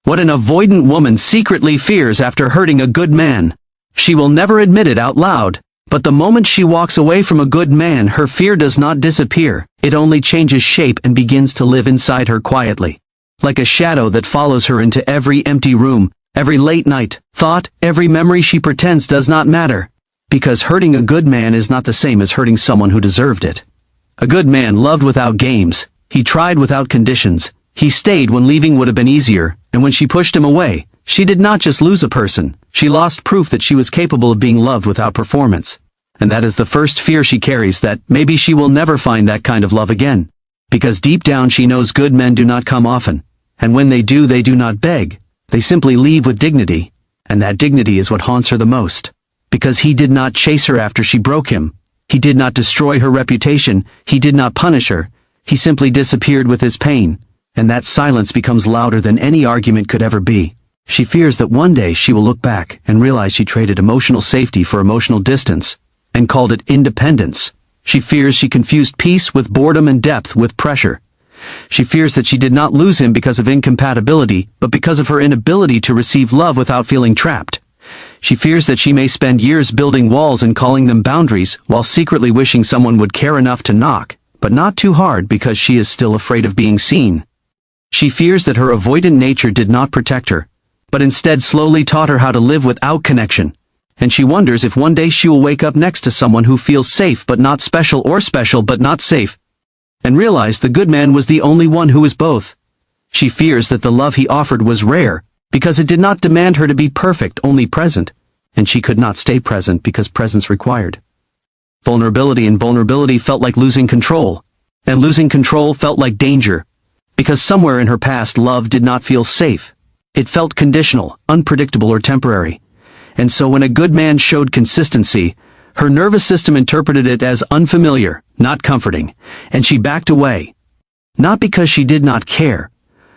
What an avoidant woman secretly fears after hurting a good man. She will never admit it out loud, but the moment she walks away from a good man, her fear does not disappear. It only changes shape and begins to live inside her quietly. Like a shadow that follows her into every empty room, every late night thought, every memory she pretends does not matter. Because hurting a good man is not the same as hurting someone who deserved it. A good man loved without games. He tried without conditions. He stayed when leaving would have been easier, and when she pushed him away, she did not just lose a person, she lost proof that she was capable of being loved without performance. And that is the first fear she carries, that maybe she will never find that kind of love again. Because deep down she knows good men do not come often. And when they do not beg. They simply leave with dignity. And that dignity is what haunts her the most. Because he did not chase her after she broke him. He did not destroy her reputation. He did not punish her. He simply disappeared with his pain. And that silence becomes louder than any argument could ever be. She fears that one day she will look back and realize she traded emotional safety for emotional distance, and called it independence. She fears she confused peace with boredom and depth with pressure. She fears that she did not lose him because of incompatibility, but because of her inability to receive love without feeling trapped. She fears that she may spend years building walls and calling them boundaries, while secretly wishing someone would care enough to knock, but not too hard because she is still afraid of being seen. She fears that her avoidant nature did not protect her, but instead slowly taught her how to live without connection. And she wonders if one day she will wake up next to someone who feels safe but not special, or special but not safe, and realize the good man was the only one who was both. She fears that the love he offered was rare, because it did not demand her to be perfect, only present, and she could not stay present because presence required vulnerability, and vulnerability felt like losing control, and losing control felt like danger. Because somewhere in her past, love did not feel safe. It felt conditional, unpredictable, or temporary. And so when a good man showed consistency, her nervous system interpreted it as unfamiliar, not comforting, and she backed away. Not because she did not care,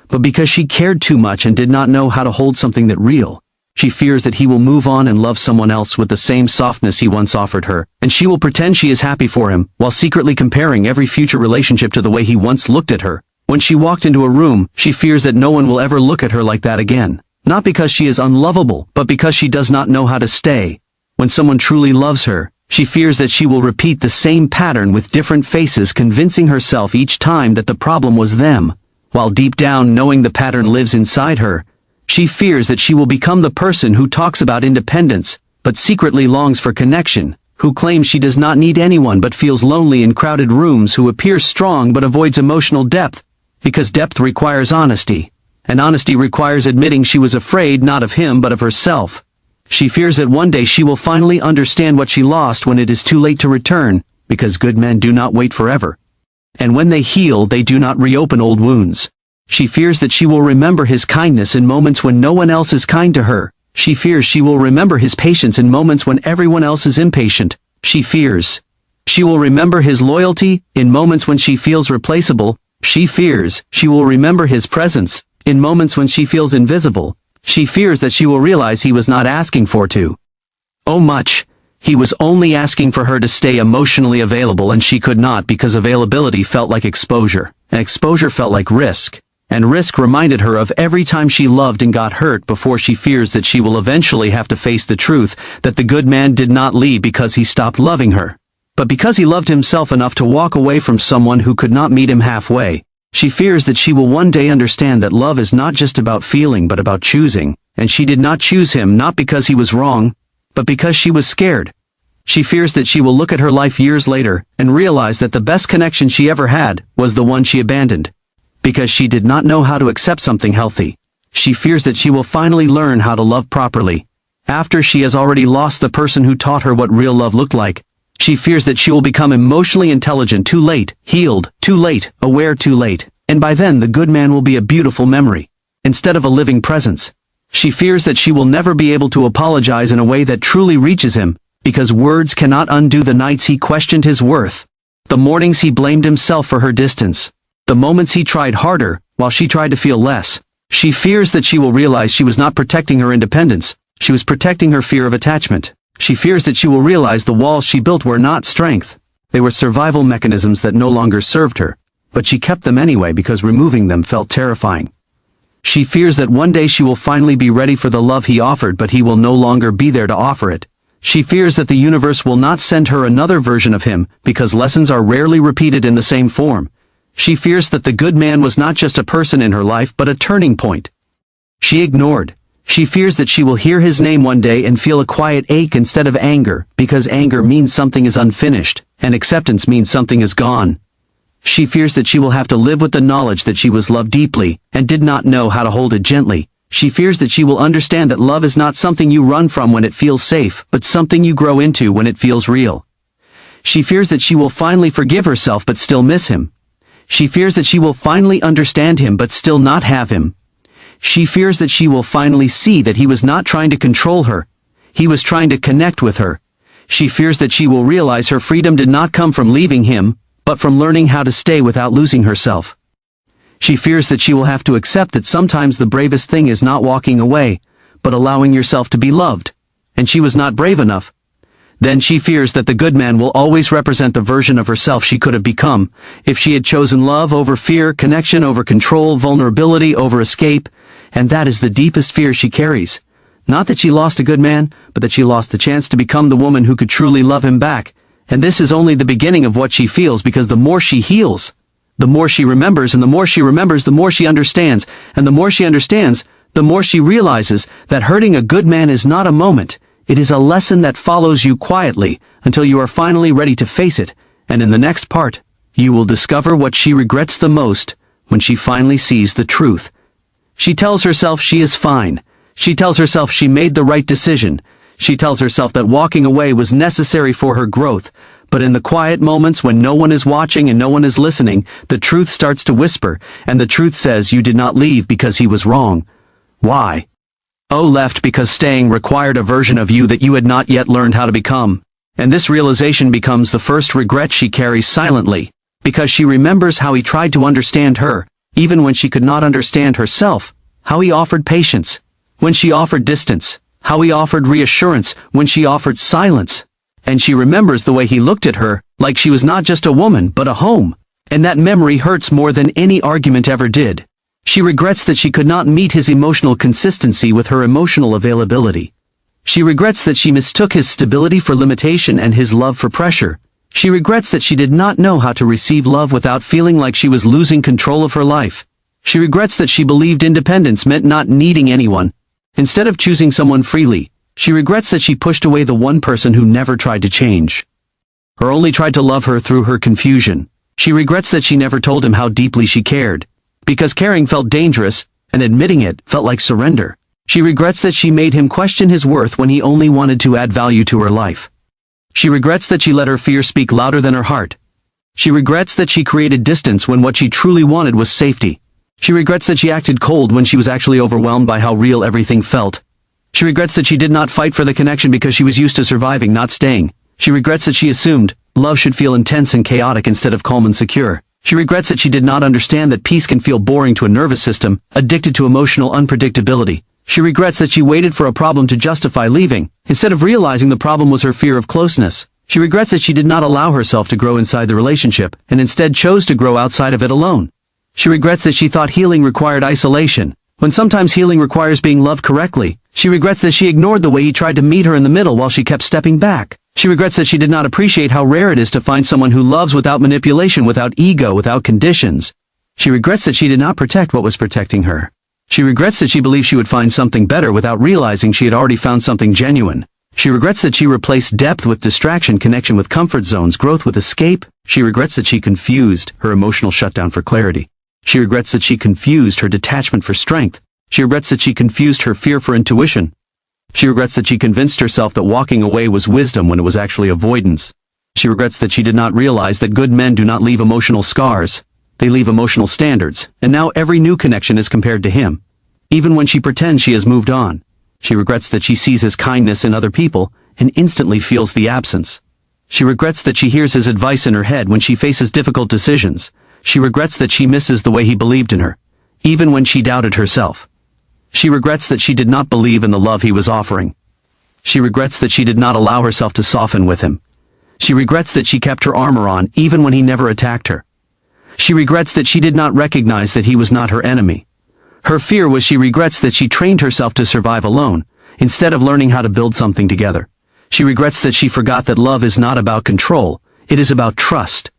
but because she cared too much and did not know how to hold something that real. She fears that he will move on and love someone else with the same softness he once offered her, and she will pretend she is happy for him, while secretly comparing every future relationship to the way he once looked at her. When she walked into a room, she fears that no one will ever look at her like that again. Not because she is unlovable, but because she does not know how to stay. When someone truly loves her, she fears that she will repeat the same pattern with different faces, convincing herself each time that the problem was them. While deep down knowing the pattern lives inside her, she fears that she will become the person who talks about independence, but secretly longs for connection, who claims she does not need anyone but feels lonely in crowded rooms, who appears strong but avoids emotional depth. Because depth requires honesty, and honesty requires admitting she was afraid not of him but of herself. She fears that one day she will finally understand what she lost when it is too late to return, because good men do not wait forever. And when they heal, they do not reopen old wounds. She fears that she will remember his kindness in moments when no one else is kind to her. She fears she will remember his patience in moments when everyone else is impatient. She fears she will remember his loyalty in moments when she feels replaceable. She fears she will remember his presence in moments when she feels invisible. She fears that she will realize he was not asking for too much. He was only asking for her to stay emotionally available, and she could not, because availability felt like exposure, and exposure felt like risk, and risk reminded her of every time she loved and got hurt before. She fears that she will eventually have to face the truth that the good man did not leave because he stopped loving her, but because he loved himself enough to walk away from someone who could not meet him halfway. She fears that she will one day understand that love is not just about feeling but about choosing, and she did not choose him not because he was wrong, but because she was scared. She fears that she will look at her life years later and realize that the best connection she ever had was the one she abandoned, because she did not know how to accept something healthy. She fears that she will finally learn how to love properly, after she has already lost the person who taught her what real love looked like. She fears that she will become emotionally intelligent too late, healed too late, aware too late, and by then the good man will be a beautiful memory, instead of a living presence. She fears that she will never be able to apologize in a way that truly reaches him, because words cannot undo the nights he questioned his worth, the mornings he blamed himself for her distance, the moments he tried harder, while she tried to feel less. She fears that she will realize she was not protecting her independence, she was protecting her fear of attachment. She fears that she will realize the walls she built were not strength. They were survival mechanisms that no longer served her, but she kept them anyway because removing them felt terrifying. She fears that one day she will finally be ready for the love he offered, but he will no longer be there to offer it. She fears that the universe will not send her another version of him, because lessons are rarely repeated in the same form. She fears that the good man was not just a person in her life but a turning point she ignored. She fears that she will hear his name one day and feel a quiet ache instead of anger, because anger means something is unfinished, and acceptance means something is gone. She fears that she will have to live with the knowledge that she was loved deeply, and did not know how to hold it gently. She fears that she will understand that love is not something you run from when it feels safe, but something you grow into when it feels real. She fears that she will finally forgive herself but still miss him. She fears that she will finally understand him but still not have him. She fears that she will finally see that he was not trying to control her. He was trying to connect with her. She fears that she will realize her freedom did not come from leaving him, but from learning how to stay without losing herself. She fears that she will have to accept that sometimes the bravest thing is not walking away, but allowing yourself to be loved. And she was not brave enough. Then she fears that the good man will always represent the version of herself she could have become, if she had chosen love over fear, connection over control, vulnerability over escape, and that is the deepest fear she carries. Not that she lost a good man, but that she lost the chance to become the woman who could truly love him back. And this is only the beginning of what she feels, because the more she heals, the more she remembers, and the more she remembers, the more she understands, and the more she understands, the more she realizes that hurting a good man is not a moment. It is a lesson that follows you quietly until you are finally ready to face it, and in the next part, you will discover what she regrets the most when she finally sees the truth. She tells herself she is fine. She tells herself she made the right decision. She tells herself that walking away was necessary for her growth, but in the quiet moments when no one is watching and no one is listening, the truth starts to whisper, and the truth says you did not leave because he was wrong. Why? Oh, left because staying required a version of you that you had not yet learned how to become. And this realization becomes the first regret she carries silently, because she remembers how he tried to understand her, even when she could not understand herself, how he offered patience, when she offered distance, how he offered reassurance when she offered silence. And she remembers the way he looked at her, like she was not just a woman but a home. And that memory hurts more than any argument ever did. She regrets that she could not meet his emotional consistency with her emotional availability. She regrets that she mistook his stability for limitation and his love for pressure. She regrets that she did not know how to receive love without feeling like she was losing control of her life. She regrets that she believed independence meant not needing anyone, instead of choosing someone freely. She regrets that she pushed away the one person who never tried to change, or only tried to love her through her confusion. She regrets that she never told him how deeply she cared, because caring felt dangerous, and admitting it felt like surrender. She regrets that she made him question his worth when he only wanted to add value to her life. She regrets that she let her fear speak louder than her heart. She regrets that she created distance when what she truly wanted was safety. She regrets that she acted cold when she was actually overwhelmed by how real everything felt. She regrets that she did not fight for the connection because she was used to surviving, not staying. She regrets that she assumed love should feel intense and chaotic instead of calm and secure. She regrets that she did not understand that peace can feel boring to a nervous system addicted to emotional unpredictability. She regrets that she waited for a problem to justify leaving, instead of realizing the problem was her fear of closeness. She regrets that she did not allow herself to grow inside the relationship, and instead chose to grow outside of it alone. She regrets that she thought healing required isolation, when sometimes healing requires being loved correctly. She regrets that she ignored the way he tried to meet her in the middle while she kept stepping back. She regrets that she did not appreciate how rare it is to find someone who loves without manipulation, without ego, without conditions. She regrets that she did not protect what was protecting her. She regrets that she believed she would find something better without realizing she had already found something genuine. She regrets that she replaced depth with distraction, connection with comfort zones, growth with escape. She regrets that she confused her emotional shutdown for clarity. She regrets that she confused her detachment for strength. She regrets that she confused her fear for intuition. She regrets that she convinced herself that walking away was wisdom when it was actually avoidance. She regrets that she did not realize that good men do not leave emotional scars. They leave emotional standards, and now every new connection is compared to him, even when she pretends she has moved on. She regrets that she sees his kindness in other people and instantly feels the absence. She regrets that she hears his advice in her head when she faces difficult decisions. She regrets that she misses the way he believed in her, even when she doubted herself. She regrets that she did not believe in the love he was offering. She regrets that she did not allow herself to soften with him. She regrets that she kept her armor on even when he never attacked her. She regrets that she did not recognize that he was not her enemy. Her fear was she regrets that she trained herself to survive alone, instead of learning how to build something together. She regrets that she forgot that love is not about control, it is about trust.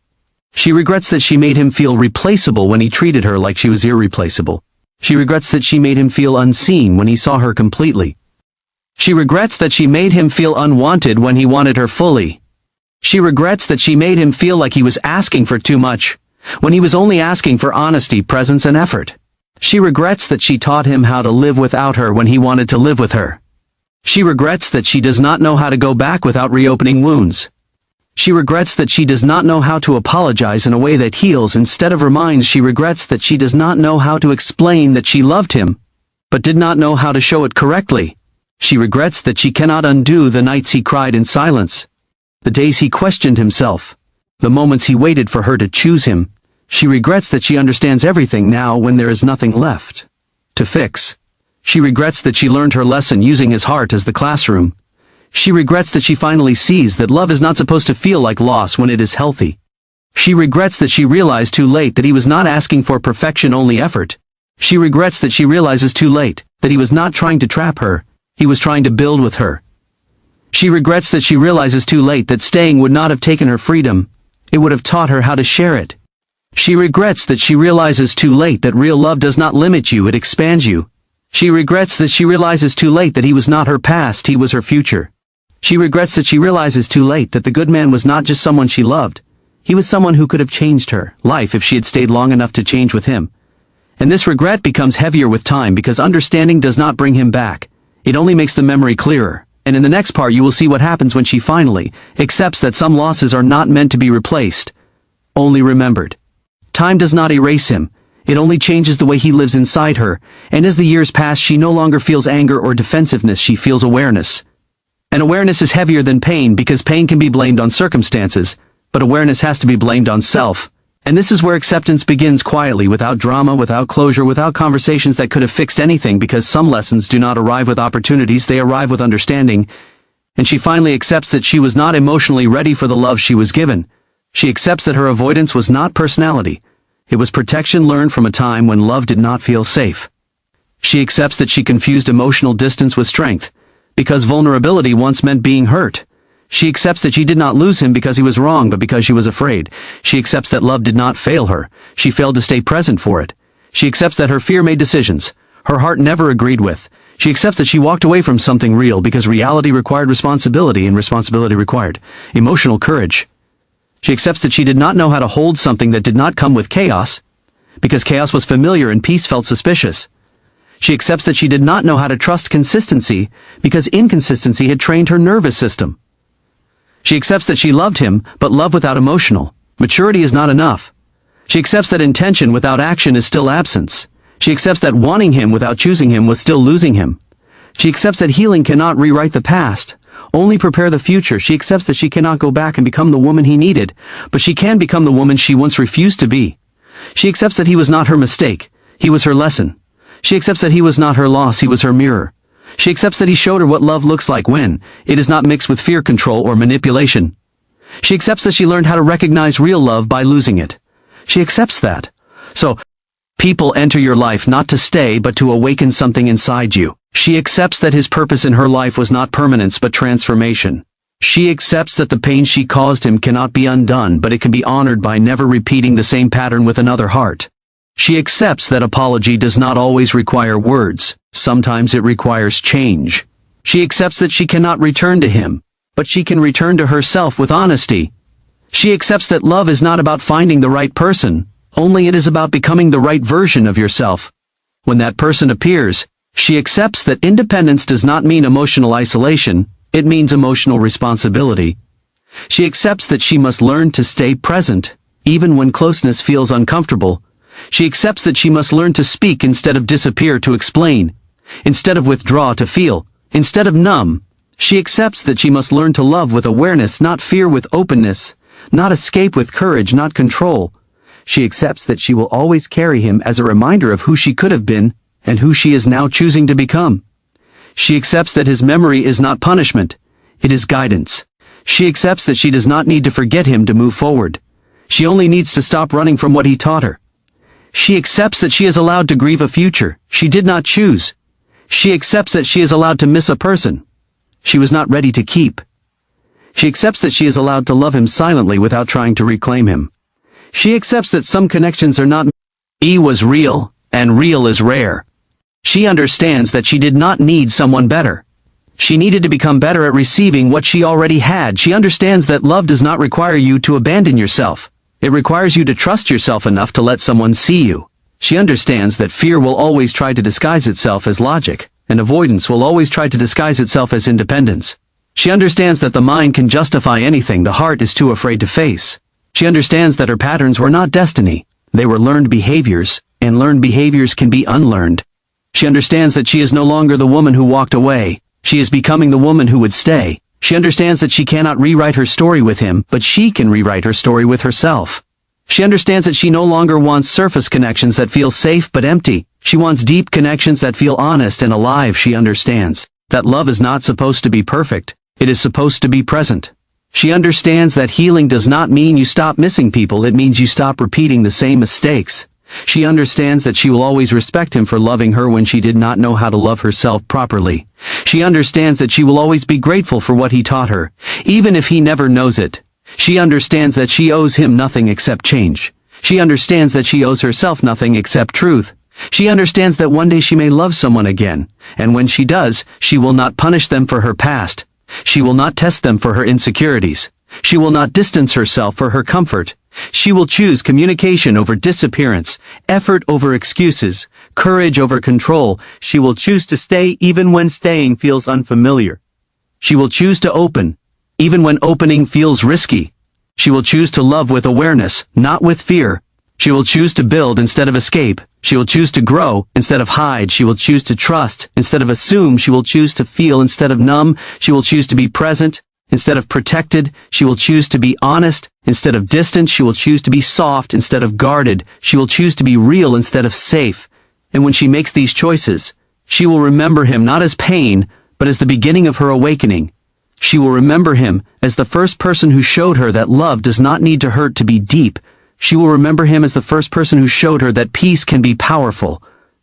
She regrets that she made him feel replaceable when he treated her like she was irreplaceable. She regrets that she made him feel unseen when he saw her completely. She regrets that she made him feel unwanted when he wanted her fully. She regrets that she made him feel like he was asking for too much, when he was only asking for honesty, presence, and effort. She regrets that she taught him how to live without her when he wanted to live with her. She regrets that she does not know how to go back without reopening wounds. She regrets that she does not know how to apologize in a way that heals instead of reminds. She regrets that she does not know how to explain that she loved him, but did not know how to show it correctly. She regrets that she cannot undo the nights he cried in silence, the days he questioned himself, the moments he waited for her to choose him. She regrets that she understands everything now when there is nothing left to fix. She regrets that she learned her lesson using his heart as the classroom. She regrets that she finally sees that love is not supposed to feel like loss when it is healthy. She regrets that she realized too late that he was not asking for perfection, only effort. She regrets that she realizes too late that he was not trying to trap her, he was trying to build with her. She regrets that she realizes too late that staying would not have taken her freedom, it would have taught her how to share it. She regrets that she realizes too late that real love does not limit you, it expands you. She regrets that she realizes too late that he was not her past, he was her future. She regrets that she realizes too late that the good man was not just someone she loved, he was someone who could have changed her life if she had stayed long enough to change with him. And this regret becomes heavier with time because understanding does not bring him back, it only makes the memory clearer. And in the next part you will see what happens when she finally accepts that some losses are not meant to be replaced, only remembered. Time does not erase him, it only changes the way he lives inside her, and as the years pass she no longer feels anger or defensiveness, she feels awareness. And awareness is heavier than pain because pain can be blamed on circumstances, but awareness has to be blamed on self. And this is where acceptance begins, quietly, without drama, without closure, without conversations that could have fixed anything, because some lessons do not arrive with opportunities, they arrive with understanding. And she finally accepts that she was not emotionally ready for the love she was given. She accepts that her avoidance was not personality. It was protection learned from a time when love did not feel safe. She accepts that she confused emotional distance with strength, because vulnerability once meant being hurt. She accepts that she did not lose him because he was wrong, but because she was afraid. She accepts that love did not fail her. She failed to stay present for it. She accepts that her fear made decisions her heart never agreed with. She accepts that she walked away from something real because reality required responsibility and responsibility required emotional courage. She accepts that she did not know how to hold something that did not come with chaos, because chaos was familiar and peace felt suspicious. She accepts that she did not know how to trust consistency, because inconsistency had trained her nervous system. She accepts that she loved him, but love without emotional maturity is not enough. She accepts that intention without action is still absence. She accepts that wanting him without choosing him was still losing him. She accepts that healing cannot rewrite the past, only prepare the future. She accepts that she cannot go back and become the woman he needed, but she can become the woman she once refused to be. She accepts that he was not her mistake, he was her lesson. She accepts that he was not her loss, he was her mirror. She accepts that he showed her what love looks like when it is not mixed with fear, control, or manipulation. She accepts that she learned how to recognize real love by losing it. She accepts that. So, people enter your life not to stay but to awaken something inside you. She accepts that his purpose in her life was not permanence but transformation. She accepts that the pain she caused him cannot be undone, but it can be honored by never repeating the same pattern with another heart. She accepts that apology does not always require words, sometimes it requires change. She accepts that she cannot return to him, but she can return to herself with honesty. She accepts that love is not about finding the right person, only it is about becoming the right version of yourself. When that person appears, she accepts that independence does not mean emotional isolation, it means emotional responsibility. She accepts that she must learn to stay present, even when closeness feels uncomfortable. She accepts that she must learn to speak instead of disappear to explain, instead of withdraw to feel, instead of numb. She accepts that she must learn to love with awareness, not fear, with openness, not escape with courage, not control. She accepts that she will always carry him as a reminder of who she could have been and who she is now choosing to become. She accepts that his memory is not punishment, it is guidance. She accepts that she does not need to forget him to move forward. She only needs to stop running from what he taught her. She accepts that she is allowed to grieve a future she did not choose. She accepts that she is allowed to miss a person she was not ready to keep. She accepts that she is allowed to love him silently without trying to reclaim him. She accepts that some connections are not was real, and real is rare. She understands that she did not need someone better. She needed to become better at receiving what she already had. She understands that love does not require you to abandon yourself. It requires you to trust yourself enough to let someone see you. She understands that fear will always try to disguise itself as logic, and avoidance will always try to disguise itself as independence. She understands that the mind can justify anything the heart is too afraid to face. She understands that her patterns were not destiny. They were learned behaviors, and learned behaviors can be unlearned. She understands that she is no longer the woman who walked away. She is becoming the woman who would stay. She understands that she cannot rewrite her story with him, but she can rewrite her story with herself. She understands that she no longer wants surface connections that feel safe but empty. She wants deep connections that feel honest and alive. She understands that love is not supposed to be perfect. It is supposed to be present. She understands that healing does not mean you stop missing people. It means you stop repeating the same mistakes. She understands that she will always respect him for loving her when she did not know how to love herself properly. She understands that she will always be grateful for what he taught her, even if he never knows it. She understands that she owes him nothing except change. She understands that she owes herself nothing except truth. She understands that one day she may love someone again, and when she does, she will not punish them for her past. She will not test them for her insecurities. She will not distance herself for her comfort. She will choose communication over disappearance, effort over excuses, courage over control. She will choose to stay even when staying feels unfamiliar. She will choose to open, even when opening feels risky. She will choose to love with awareness, not with fear. She will choose to build instead of escape. She will choose to grow instead of hide. She will choose to trust instead of assume. She will choose to feel instead of numb. She will choose to be present instead of protected. She will choose to be honest instead of distant. She will choose to be soft instead of guarded. She will choose to be real instead of safe. And when she makes these choices, she will remember him not as pain, but as the beginning of her awakening. She will remember him as the first person who showed her that love does not need to hurt to be deep. She will remember him as the first person who showed her that peace can be powerful.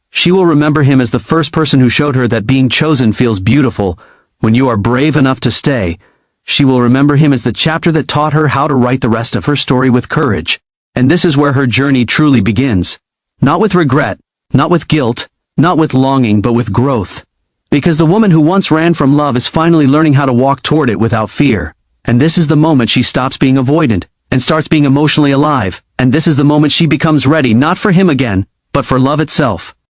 She will remember him as the first person who showed her that being chosen feels beautiful when you are brave enough to stay. She will remember him as the chapter that taught her how to write the rest of her story with courage. And this is where her journey truly begins. Not with regret, not with guilt, not with longing, but with growth. Because the woman who once ran from love is finally learning how to walk toward it without fear. And this is the moment she stops being avoidant and starts being emotionally alive. And this is the moment she becomes ready not for him again, but for love itself.